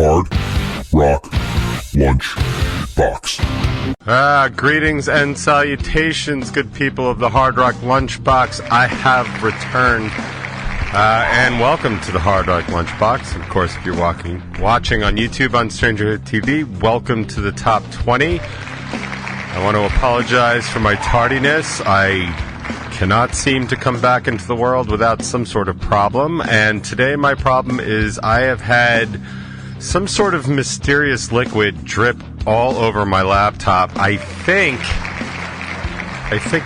Hard Rock Lunchbox. Greetings and salutations, good people of the Hard Rock Lunchbox. I have returned, and welcome to the Hard Rock Lunchbox. Of course, if you're watching on YouTube on Stranger TV, welcome to the Top 20. I want to apologize for my tardiness. I cannot seem to come back into the world without some sort of problem, and today my problem is I have had some sort of mysterious liquid drip all over my laptop. I think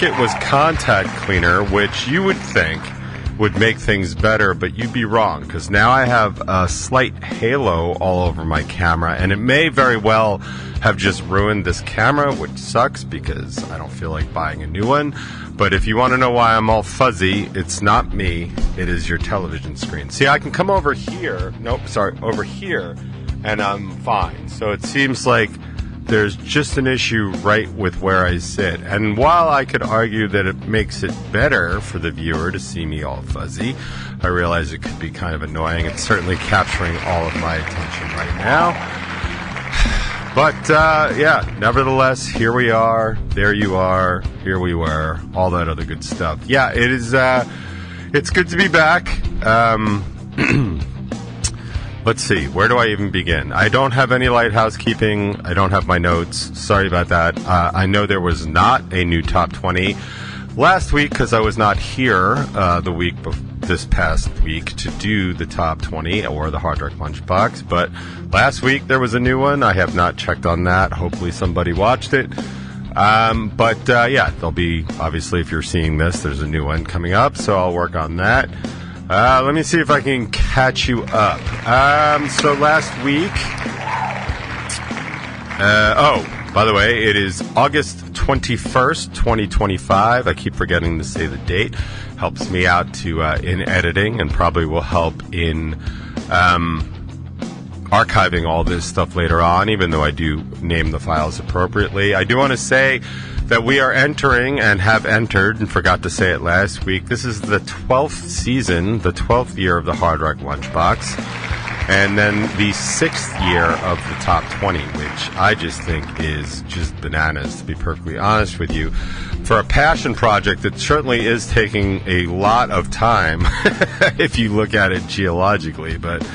it was contact cleaner, which you would think would make things better, but you'd be wrong, because now I have a slight halo all over my camera, and it may very well have just ruined this camera, which sucks because I don't feel like buying a new one. But if you want to know why I'm all fuzzy, it's not me, it is your television screen. See, I can come over here, over here, and I'm fine. So it seems like there's just an issue right with where I sit. And while I could argue that it makes it better for the viewer to see me all fuzzy, I realize it could be kind of annoying. It's certainly capturing all of my attention right now. But, nevertheless, here we are, there you are, here we were, all that other good stuff. Yeah, it is, it's good to be back. Let's see, where do I even begin? I don't have any light housekeeping. I don't have my notes. Sorry about that. I know there was not a new Top 20 last week because I was not here this past week to do the Top 20 or the Hard Rock Lunchbox. But last week there was a new one. I have not checked on that. Hopefully somebody watched it. There'll be, obviously, if you're seeing this, there's a new one coming up, so I'll work on that. Let me see if I can catch you up. So last week, by the way, it is August 21st, 2025. I keep forgetting to say the date. Helps me out in editing, and probably will help in archiving all this stuff later on, even though I do name the files appropriately. I do want to say that we are entering and have entered, and forgot to say it last week, this is the 12th season, the 12th year of the Hard Rock Lunchbox, and then the 6th year of the Top 20, which I just think is just bananas, to be perfectly honest with you, for a passion project that certainly is taking a lot of time, if you look at it geologically, but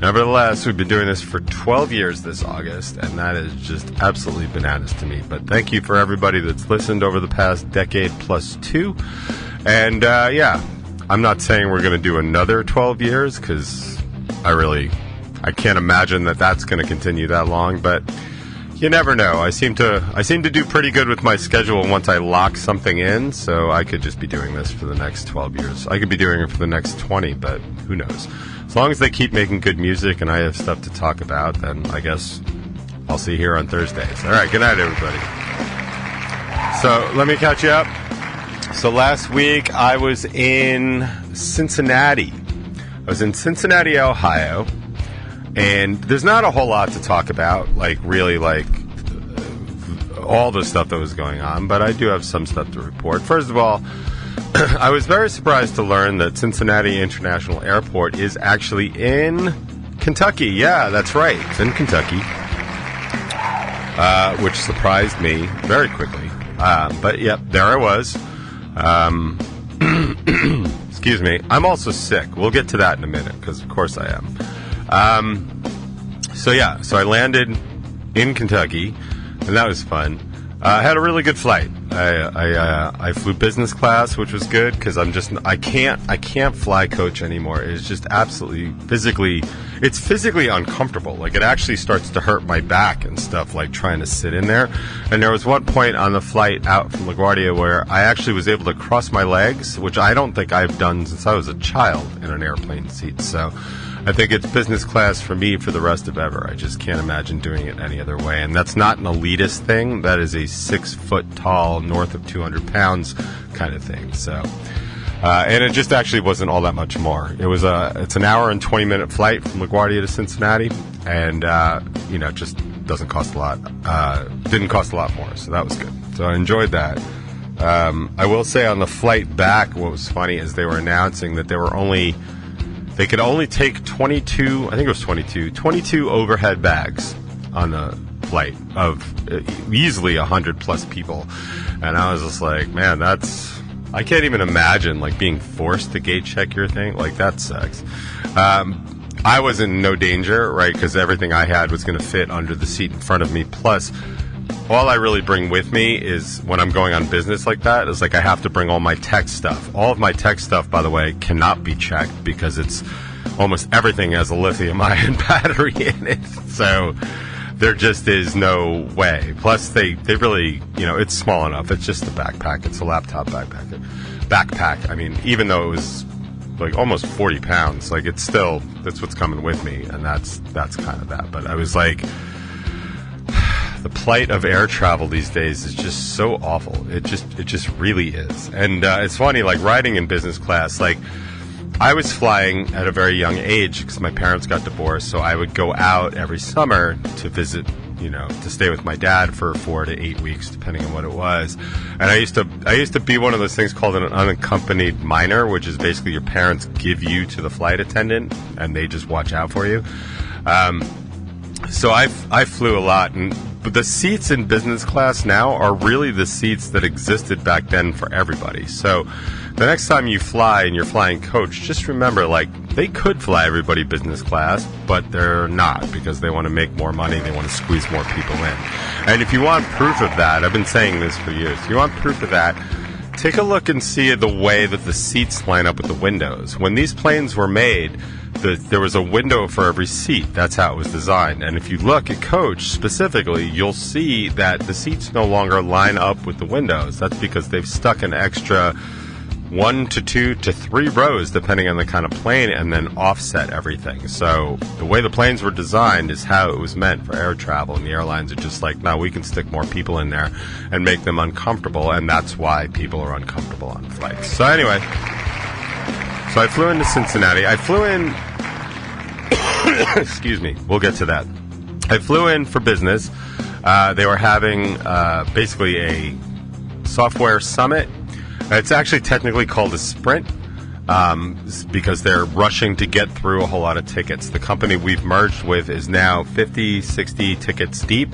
nevertheless, we've been doing this for 12 years this August, and that is just absolutely bananas to me. But thank you for everybody that's listened over the past decade plus two. And, I'm not saying we're going to do another 12 years, because I can't imagine that that's going to continue that long, but you never know. I seem to do pretty good with my schedule once I lock something in, so I could just be doing this for the next 12 years. I could be doing it for the next 20, but who knows? As long as they keep making good music and I have stuff to talk about, then I guess I'll see you here on Thursdays. All right, good night, everybody. So let me catch you up. So last week I was in Cincinnati. I was in Cincinnati, Ohio, and there's not a whole lot to talk about, all the stuff that was going on, but I do have some stuff to report. First of all, I was very surprised to learn that Cincinnati International Airport is actually in Kentucky. Yeah, that's right. It's in Kentucky, which surprised me very quickly. But, yep, there I was. Excuse me. I'm also sick. We'll get to that in a minute, because of course I am. So I landed in Kentucky, and that was fun. I had a really good flight. I flew business class, which was good because I can't fly coach anymore. It's just absolutely physically uncomfortable. Like, it actually starts to hurt my back and stuff, like trying to sit in there. And there was one point on the flight out from LaGuardia where I actually was able to cross my legs, which I don't think I've done since I was a child in an airplane seat. So I think it's business class for me for the rest of ever. I just can't imagine doing it any other way. And that's not an elitist thing. That is a 6 foot tall, north of 200 pounds kind of thing. So, and it just actually wasn't all that much more. It's an hour and 20-minute flight from LaGuardia to Cincinnati. And, it just doesn't cost a lot. Didn't cost a lot more. So that was good. So I enjoyed that. I will say on the flight back, what was funny is they were announcing that there they could only take 22, I think it was 22 overhead bags on a flight of easily 100 plus people. And I was just like, man, I can't even imagine like being forced to gate check your thing. Like, that sucks. I was in no danger, right? Because everything I had was going to fit under the seat in front of me. Plus, all I really bring with me is, when I'm going on business like that, is like I have to bring all my tech stuff. All of my tech stuff, by the way, cannot be checked because it's almost everything has a lithium-ion battery in it. So there just is no way. Plus, they really, it's small enough. It's just a backpack. It's a laptop backpack. I mean, even though it was like almost 40 pounds, like that's what's coming with me, and that's kind of that. But I was like, the plight of air travel these days is just so awful. It just really is. And it's funny, like riding in business class, like I was flying at a very young age because my parents got divorced, so I would go out every summer to visit, to stay with my dad for 4 to 8 weeks, depending on what it was. And I used to be one of those things called an unaccompanied minor, which is basically your parents give you to the flight attendant and they just watch out for you. So I flew a lot, but the seats in business class now are really the seats that existed back then for everybody. So the next time you fly and you're flying coach, just remember, like, they could fly everybody business class, but they're not, because they want to make more money, they want to squeeze more people in. And if you want proof of that, I've been saying this for years, if you want proof of that, take a look and see the way that the seats line up with the windows. When these planes were made, there was a window for every seat. That's how it was designed. And if you look at coach specifically, you'll see that the seats no longer line up with the windows. That's because they've stuck an extra 1 to 2 to 3 rows, depending on the kind of plane, and then offset everything. So the way the planes were designed is how it was meant for air travel, and the airlines are just like, no, we can stick more people in there and make them uncomfortable, and that's why people are uncomfortable on flights. So anyway, so I flew into Cincinnati. I flew in excuse me, we'll get to that. I flew in for business. They were having basically a software summit. It's actually technically called a sprint because they're rushing to get through a whole lot of tickets. The company we've merged with is now 50, 60 tickets deep.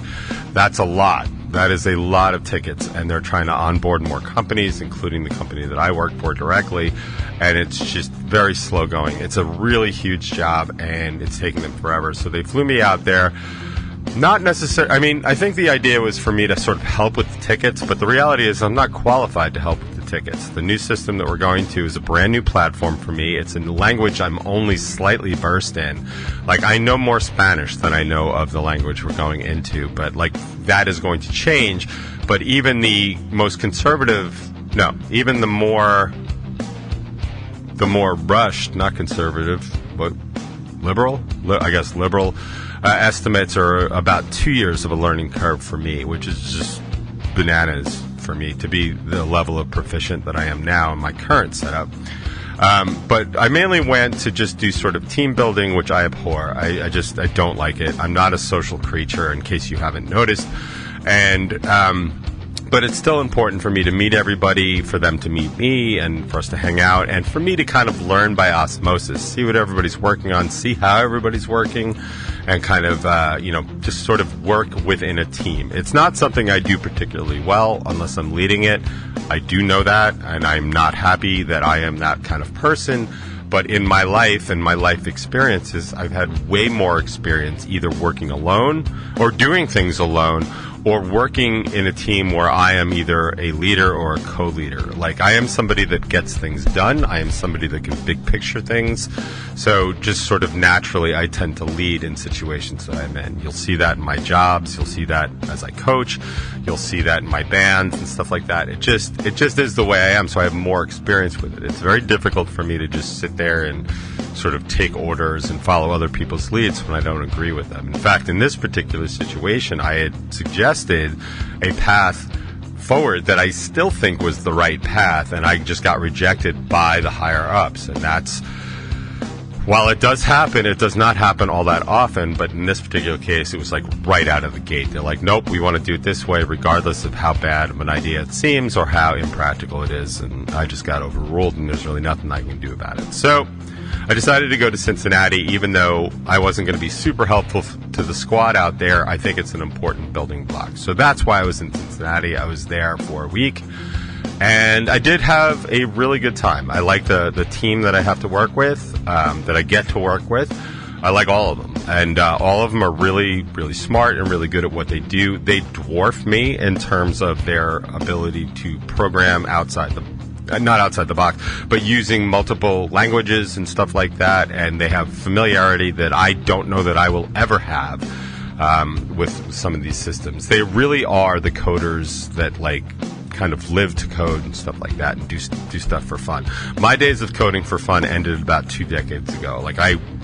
That's a lot. That is a lot of tickets, and they're trying to onboard more companies, including the company that I work for directly, and it's just very slow going. It's a really huge job, and it's taking them forever. So they flew me out there. Not necessarily, I mean, I think the idea was for me to sort of help with the tickets, but the reality is I'm not qualified to help with the tickets. The new system that we're going to is a brand new platform for me. It's in language I'm only slightly versed in. Like, I know more Spanish than I know of the language we're going into, but like that is going to change. But even the most conservative, even the more rushed, not conservative, but liberal estimates are about 2 years of a learning curve for me, which is just bananas for me to be the level of proficient that I am now in my current setup. But I mainly went to just do sort of team building, which I abhor. I don't like it. I'm not a social creature, in case you haven't noticed. And but it's still important for me to meet everybody, for them to meet me, and for us to hang out, and for me to kind of learn by osmosis, see what everybody's working on, see how everybody's working, and kind of, just sort of work within a team. It's not something I do particularly well unless I'm leading it. I do know that, and I'm not happy that I am that kind of person. But in my life and my life experiences, I've had way more experience either working alone or doing things alone, or working in a team where I am either a leader or a co-leader. Like, I am somebody that gets things done. I am somebody that can big picture things. So just sort of naturally, I tend to lead in situations that I'm in. You'll see that in my jobs. You'll see that as I coach. You'll see that in my bands and stuff like that. It just is the way I am, so I have more experience with it. It's very difficult for me to just sit there and sort of take orders and follow other people's leads when I don't agree with them. In fact, in this particular situation, I had suggested a path forward that I still think was the right path, and I just got rejected by the higher ups. And that's, while it does happen, it does not happen all that often, but in this particular case, it was like right out of the gate. They're like, nope, we want to do it this way, regardless of how bad of an idea it seems or how impractical it is. And I just got overruled, and there's really nothing I can do about it. So I decided to go to Cincinnati, even though I wasn't going to be super helpful to the squad out there. I think it's an important building block. So that's why I was in Cincinnati. I was there for a week, and I did have a really good time. I like the team that I have to work with, that I get to work with. I like all of them, and all of them are really, really smart and really good at what they do. They dwarf me in terms of their ability to program not outside the box, but using multiple languages and stuff like that, and they have familiarity that I don't know that I will ever have with some of these systems. They really are the coders that kind of live to code and stuff like that and do stuff for fun. My days of coding for fun ended about 2 decades ago.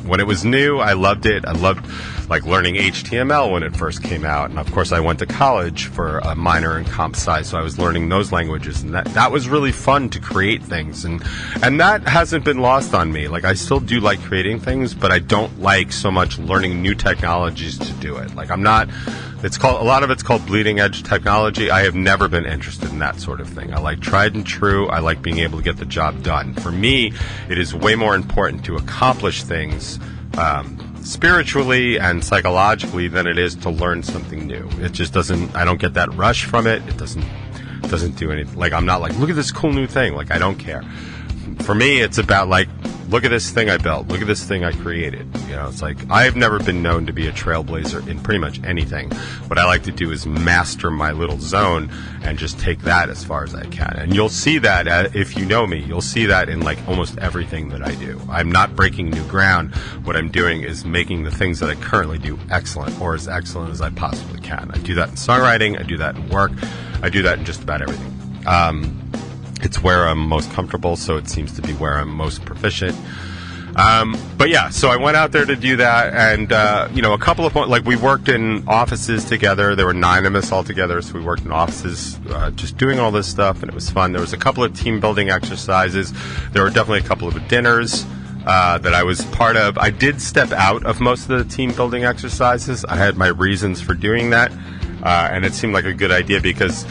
When it was new, I loved it. I loved learning HTML when it first came out. And of course I went to college for a minor in comp sci, so I was learning those languages, and that was really fun to create things, and that hasn't been lost on me. I still do like creating things, but I don't like so much learning new technologies to do it. A lot of it's called bleeding edge technology. I have never been interested in that sort of thing. I like tried and true. I like being able to get the job done. For me, it is way more important to accomplish things spiritually and psychologically than it is to learn something new. It just doesn't, I don't get that rush from it. It doesn't do anything. I'm not look at this cool new thing. I don't care. For me, it's about look at this thing I built. Look at this thing I created. It's I've never been known to be a trailblazer in pretty much anything. What I like to do is master my little zone and just take that as far as I can. And you'll see that, if you know me, you'll see that in almost everything that I do. I'm not breaking new ground. What I'm doing is making the things that I currently do excellent, or as excellent as I possibly can. I do that in songwriting. I do that in work. I do that in just about everything. It's where I'm most comfortable, so it seems to be where I'm most proficient. But yeah, so I went out there to do that, and a couple of points, we worked in offices together. There were 9 of us all together, so we worked in offices just doing all this stuff, and it was fun. There was a couple of team building exercises. There were definitely a couple of dinners that I was part of. I did step out of most of the team building exercises. I had my reasons for doing that, and it seemed like a good idea because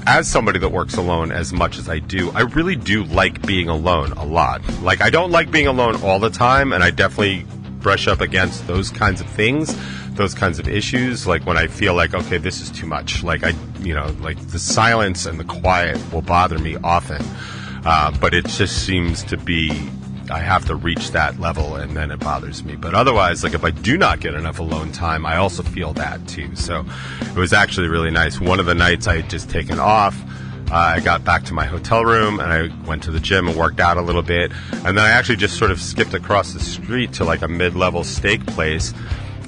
as somebody that works alone as much as I do, I really do like being alone a lot. I don't like being alone all the time, and I definitely brush up against those kinds of things, those kinds of issues, when I feel okay, this is too much. The silence and the quiet will bother me often, but it just seems to be, I have to reach that level, and then it bothers me. But otherwise, if I do not get enough alone time, I also feel that too. So it was actually really nice. One of the nights I had just taken off, I got back to my hotel room, and I went to the gym and worked out a little bit. And then I actually just sort of skipped across the street to a mid-level steak place,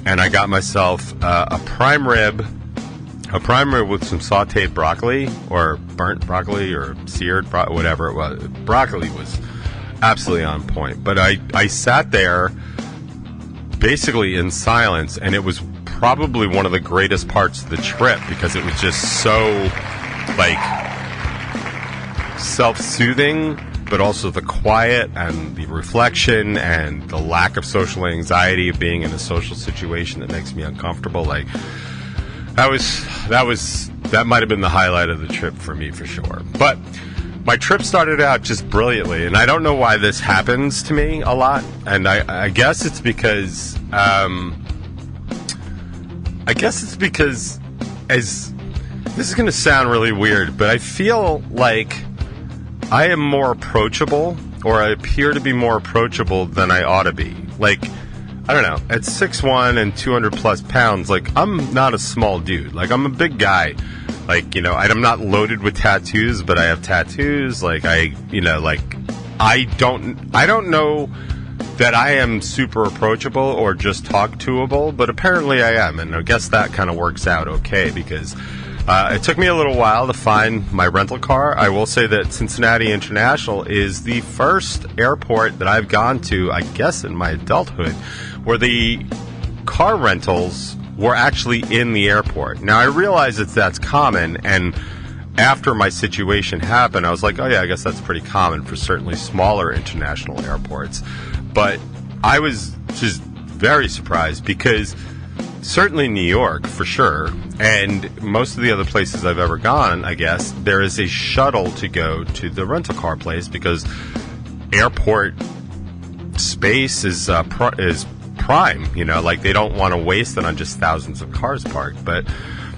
and I got myself a prime rib with some sauteed broccoli, or burnt broccoli, or seared whatever it was. Broccoli was absolutely on point. But I sat there basically in silence, and it was probably one of the greatest parts of the trip because it was just so self-soothing, but also the quiet and the reflection and the lack of social anxiety of being in a social situation that makes me uncomfortable. That might have been the highlight of the trip for me for sure. But my trip started out just brilliantly, and I don't know why this happens to me a lot, and I guess it's because as this is going to sound really weird, but I feel like I am more approachable, or I appear to be more approachable than I ought to be. I don't know, at 6'1" and 200 plus pounds, I'm not a small dude. I'm a big guy. I'm not loaded with tattoos, but I have tattoos. I don't know that I am super approachable or just talk toable, but apparently I am, and I guess that kind of works out okay because it took me a little while to find my rental car. I will say that Cincinnati International is the first airport that I've gone to, I guess in my adulthood, where the car rentals were actually in the airport. Now, I realize that's common, and after my situation happened, I was like, oh yeah, I guess that's pretty common for certainly smaller international airports. But I was just very surprised because certainly New York, for sure, and most of the other places I've ever gone, I guess, there is a shuttle to go to the rental car place because airport space is prime. You know, like they don't want to waste it on just thousands of cars parked. But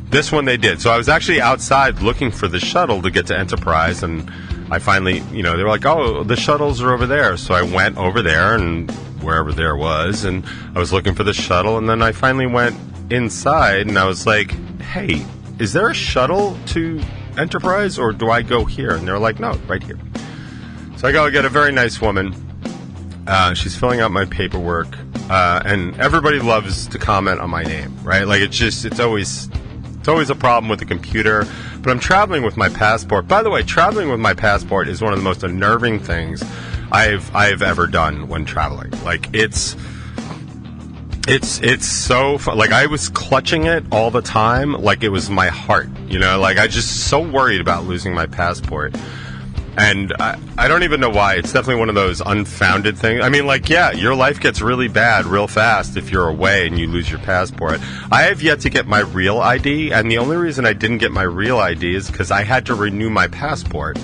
this one they did. So I was actually outside looking for the shuttle to get to Enterprise, and I finally, you know, they were like, "Oh, the shuttles are over there." So I went over there and wherever there was, and I was looking for the shuttle, and then I finally went inside, and I was like, "Hey, is there a shuttle to Enterprise, or do I go here?" And they were like, "No, right here." So I go get a very nice woman. She's filling out my paperwork, and everybody loves to comment on my name, right? Like it's always a problem with the computer. But I'm traveling with my passport. By the way, traveling with my passport is one of the most unnerving things I've ever done when traveling. Like it's so fun. Like I was clutching it all the time, like it was my heart. You know, like I just so worried about losing my passport. And I don't even know why. It's definitely one of those unfounded things. I mean, like, yeah, your life gets really bad real fast if you're away and you lose your passport. I have yet to get my real ID, and the only reason I didn't get my real ID is because I had to renew my passport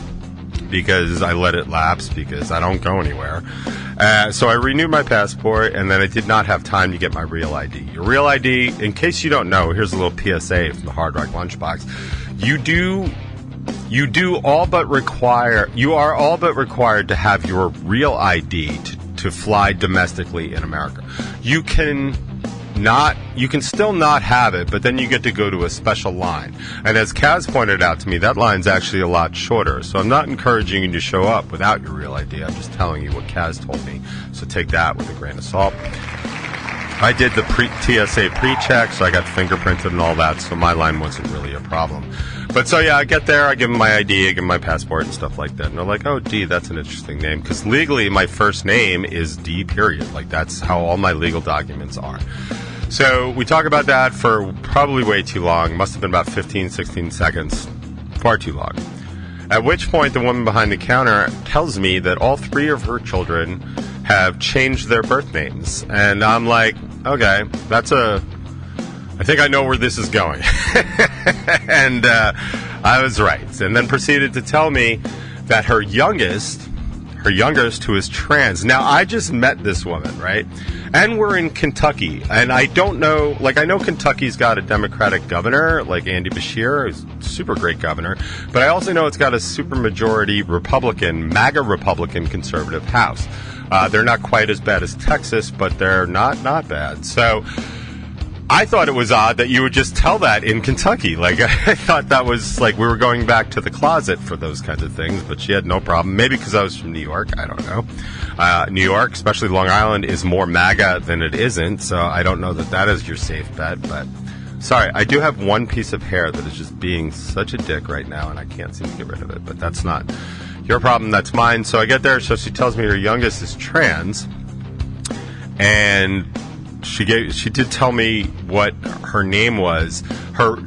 because I let it lapse because I don't go anywhere. So I renewed my passport, and then I did not have time to get my real ID. Your real ID, in case you don't know, here's a little PSA from the Hard Rock Lunchbox. You are all but required to have your real ID to fly domestically in America. You can still not have it, but then you get to go to a special line. And as Kaz pointed out to me, that line's actually a lot shorter. So I'm not encouraging you to show up without your real ID. I'm just telling you what Kaz told me. So take that with a grain of salt. I did the TSA pre-check, so I got fingerprinted and all that, so my line wasn't really a problem. But so, yeah, I get there, I give them my ID, I give them my passport and stuff like that. And they're like, "Oh, D, that's an interesting name." Because legally, my first name is D, period. Like, that's how all my legal documents are. So we talk about that for probably way too long. Must have been about 15, 16 seconds. Far too long. At which point, the woman behind the counter tells me that all 3 of her children have changed their birth names. And I'm like, okay, I think I know where this is going. And I was right. And then proceeded to tell me that her youngest, who is trans. Now, I just met this woman, right? And we're in Kentucky. And I don't know, like, I know Kentucky's got a Democratic governor, like Andy Beshear, who's a super great governor. But I also know it's got a supermajority Republican, MAGA Republican conservative House. They're not quite as bad as Texas, but they're not bad. So I thought it was odd that you would just tell that in Kentucky. Like, I thought that was like we were going back to the closet for those kinds of things, but she had no problem. Maybe because I was from New York. I don't know. New York, especially Long Island, is more MAGA than it isn't, so I don't know that is your safe bet. But sorry, I do have one piece of hair that is just being such a dick right now, and I can't seem to get rid of it, but that's not your problem, that's mine. So I get there, so she tells me her youngest is trans, and she did tell me what her name was.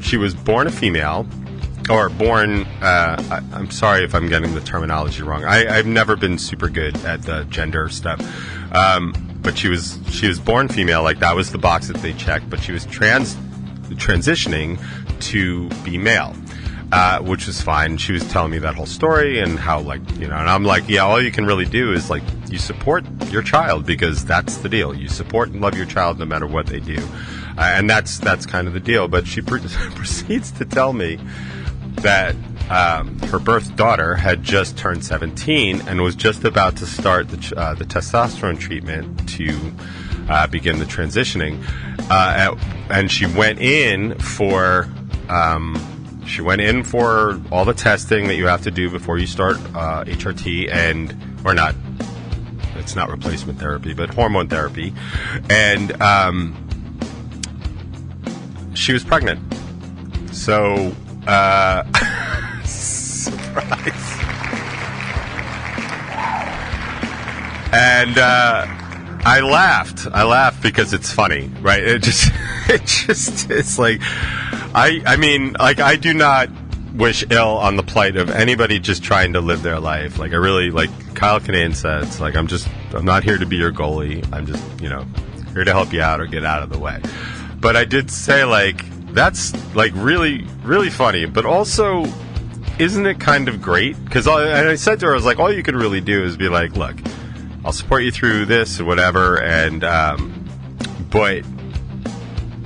She was born a female, or born, I'm sorry if I'm getting the terminology wrong. I've never been super good at the gender stuff. But she was born female, like that was the box that they checked, but she was transitioning to be male. Which was fine. She was telling me that whole story and how, like, you know, and I'm like, yeah, all you can really do is, like, you support your child because that's the deal. You support and love your child no matter what they do. And that's kind of the deal. But she proceeds to tell me that her birth daughter had just turned 17 and was just about to start the testosterone treatment to begin the transitioning. And she went in for... She went in for all the testing that you have to do before you start HRT or not. It's not replacement therapy, but hormone therapy. And she was pregnant. So, surprise. And I laughed because it's funny, right? It's like, I mean, like, I do not wish ill on the plight of anybody just trying to live their life. Like, I really, like Kyle Kinane says, like, I'm not here to be your goalie. I'm just, you know, here to help you out or get out of the way. But I did say, like, that's, like, really, really funny. But also, isn't it kind of great? Because I said to her, I was like, all you can really do is be like, look, I'll support you through this or whatever. And but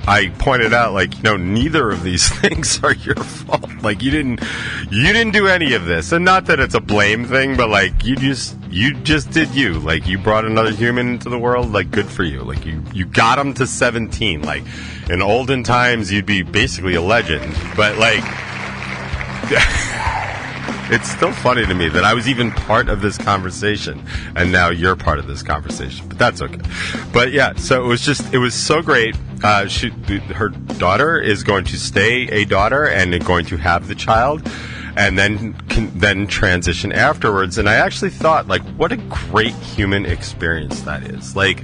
I pointed out, like, you know, neither of these things are your fault. Like, you didn't do any of this. And not that it's a blame thing, but like, you just did you. Like, you brought another human into the world. Like, good for you. Like, you got him to 17. Like, in olden times, you'd be basically a legend. But like, it's still funny to me that I was even part of this conversation, and now you're part of this conversation. But that's okay. But yeah, so it was so great. Her daughter is going to stay a daughter and going to have the child, and then transition afterwards. And I actually thought, like, what a great human experience that is. Like,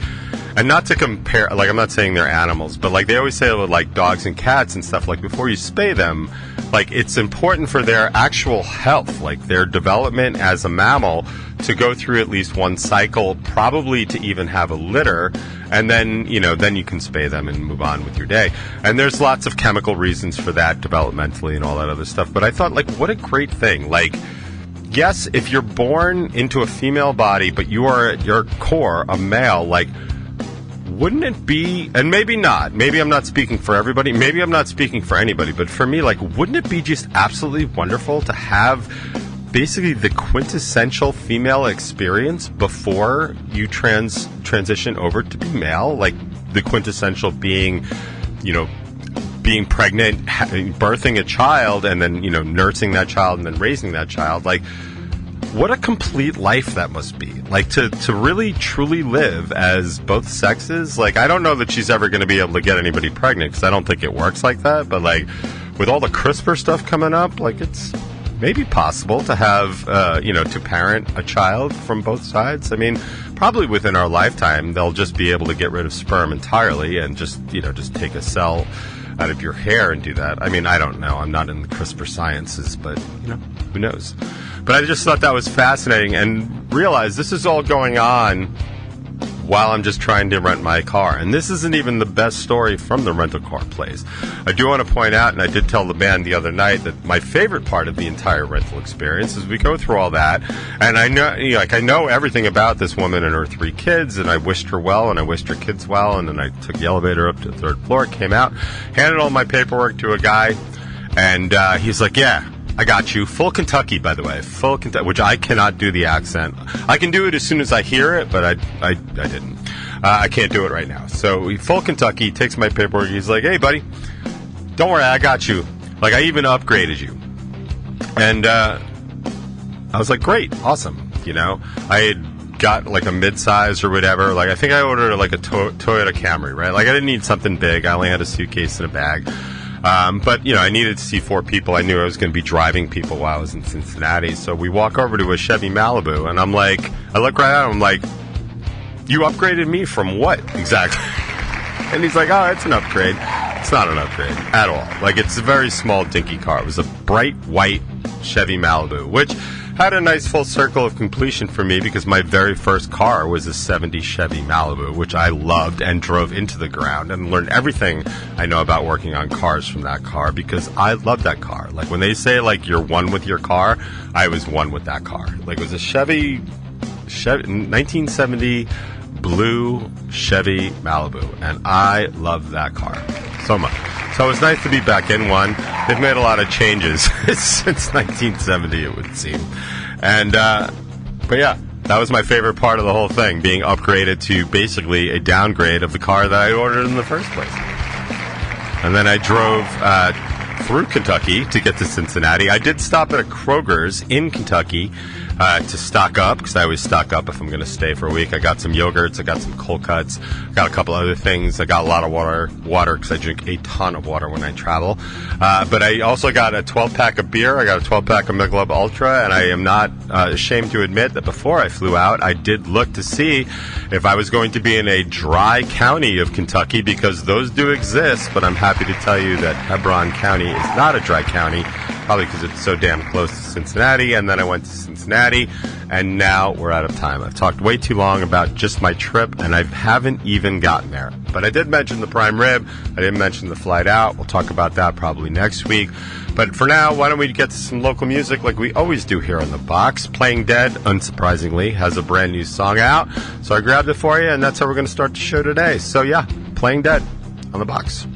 and not to compare, like, I'm not saying they're animals, but like they always say with like dogs and cats and stuff, like before you spay them, like it's important for their actual health, like their development as a mammal, to go through at least one cycle, probably to even have a litter, and then, you know, then you can spay them and move on with your day. And there's lots of chemical reasons for that developmentally and all that other stuff. But I thought, like, what a great thing. Like, yes, if you're born into a female body, but you are at your core a male, like, wouldn't it be, and maybe not, maybe I'm not speaking for everybody, maybe I'm not speaking for anybody, but for me, like, wouldn't it be just absolutely wonderful to have basically the quintessential female experience before you transition over to be male? Like, the quintessential being, you know, being pregnant, birthing a child, and then, you know, nursing that child and then raising that child. Like, what a complete life that must be. Like, to really truly live as both sexes. Like, I don't know that she's ever going to be able to get anybody pregnant, because I don't think it works like that. But like, with all the CRISPR stuff coming up, like, it's maybe possible to have, you know, to parent a child from both sides. I mean, probably within our lifetime, they'll just be able to get rid of sperm entirely and just, you know, just take a cell out of your hair and do that. I mean, I don't know. I'm not in the CRISPR sciences, but, you know, who knows? But I just thought that was fascinating, and realized this is all going on while I'm just trying to rent my car. And this isn't even the best story from the rental car place. I do want to point out, and I did tell the band the other night, that my favorite part of the entire rental experience is we go through all that, and I know, you know, like, I know everything about this woman and her 3 kids, and I wished her well, and I wished her kids well, and then I took the elevator up to the 3rd floor, came out, handed all my paperwork to a guy, and he's like, yeah, I got you. Full Kentucky, by the way. Full Kentucky, which I cannot do the accent. I can do it as soon as I hear it, but I didn't. I can't do it right now. So, full Kentucky, takes my paperwork. He's like, hey, buddy, don't worry, I got you. Like, I even upgraded you. And I was like, great, awesome. You know, I had got like a mid-size or whatever. Like, I think I ordered like a Toyota Camry, right? Like, I didn't need something big. I only had a suitcase and a bag. But, you know, I needed to see 4 people. I knew I was going to be driving people while I was in Cincinnati. So we walk over to a Chevy Malibu, and I'm like, I look right at him, I'm like, you upgraded me from what exactly? And he's like, oh, it's an upgrade. It's not an upgrade at all. Like, it's a very small, dinky car. It was a bright white Chevy Malibu, which had a nice full circle of completion for me, because my very first car was a 70 Chevy Malibu, which I loved and drove into the ground and learned everything I know about working on cars from that car, because I loved that car. Like, when they say, like, you're one with your car, I was one with that car. Like, it was a Chevy 1970 blue Chevy Malibu, and I loved that car so much. So it was nice to be back in one. They've made a lot of changes since 1970, it would seem. And, but yeah, that was my favorite part of the whole thing, being upgraded to basically a downgrade of the car that I ordered in the first place. And then I drove through Kentucky to get to Cincinnati. I did stop at a Kroger's in Kentucky to stock up, because I always stock up if I'm going to stay for a week. I got some yogurts, I got some cold cuts, got a couple other things. I got a lot of water because I drink a ton of water when I travel. But I also got a 12-pack of beer. I got a 12-pack of Michelob Ultra, and I am not ashamed to admit that before I flew out, I did look to see if I was going to be in a dry county of Kentucky, because those do exist, but I'm happy to tell you that Hebron County is not a dry county. probably because it's so damn close to Cincinnati, and then I went to Cincinnati, and now we're out of time. I've talked way too long about just my trip, and I haven't even gotten there. But I did mention the prime rib. I didn't mention the flight out. We'll talk about that probably next week. But for now, why don't we get to some local music like we always do here on The Box. Playing Dead, unsurprisingly, has a brand new song out. So I grabbed it for you, and that's how we're going to start the show today. So yeah, Playing Dead on The Box.